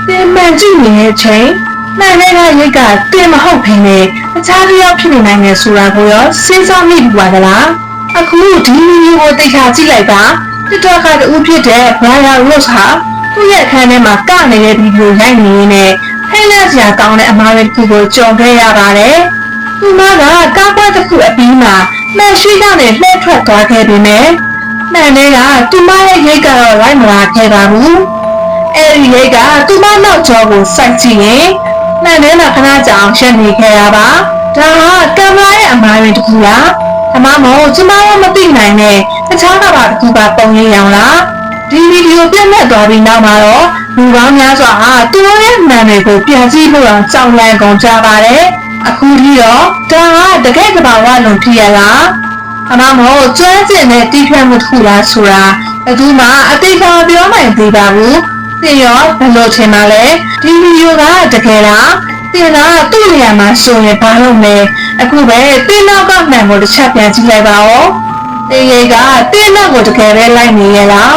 တင်မှန်ကြည့်နေတဲ့ချိန်မှန်တဲ့ရိတ်ကတင်မဟုတ်ဘဲနဲ့အခြားတစ်ယောက်ဖြစ်နေနိုင်တယ်ဆိုတာကိုရောစဉ်းစားမိဘူးပါလားအခုဒီဗီဒီယိုကိုသိချာကြည့်လိုက်ပါ TikTok ကတူဖြစ်တဲ့ Brian Rose ဟာသူ့ရဲ့အခန်းထဲမှာကနေနေတဲ့ဗီဒီယိုရိုက်နေရင်းနဲ့ဖိနှက်စရာကောင်းတဲ့အမှားတွေကိုကြုံခဲ့ရပါတယ်သူမကကားပွဲတစ်ခုအပြီးမှာမှန်ရှိကနေလှည့်ထွက်သွားခဲ့ပေမဲ့မှန်တဲ့ကသူမရဲ့ရိတ်ကတော့လိုက်မလာခဲ့ပါဘူးအဲဒီရိတ်ကသူမနောက်ကျောကိုစိုက်ကြည့်ရင်မှန်တဲ့ကခဏကြာအောင်ရှက်နေခဲ့ရပါဒါကကင်မရာရဲ့အမှားတွေတခုလားဒါမှမဟုတ်ကျမတို့မသိနိုင်တဲ့အခြားကဘာတစ်ခုပါပုံရိပ်အောင်လားဒီဗီဒီယိုပြတ်မဲ့သွားပြီးနောက်မှာတော့လူပေါင်းများစွာဟာသူတို့ရဲ့နာမည်ကိုပြန်ကြည့်လို့အောင်ကြောင်လန့်ကုန်ကြပါတယ်အခုထိတော့ဒါကတကယ်ကဘာဝလုံးဖြစ်ရလားအမမဟုတ်ကျွမ်းကျင်တဲ့တီးဖြတ်မှုတစ်ခုလားဆိုတာဘယ်သူမှအတိအကျပြောနိုင်သေးပါဘူးသင်ရောဘယ်လိုထင်ပါလဲဒီဗီဒီယိုကတကယ်လားသင်ကသူ့နေရာမှာဆိုရင်ဘာလုပ်လဲအခုပဲသင်နောက်ကမှန်ကိုတစ်ချက်ပြန်ကြည့်လိုက်ပါဦးသင်ရိတ်ကသင်နောက်ကိုတကယ်ပဲလိုက်နေရလား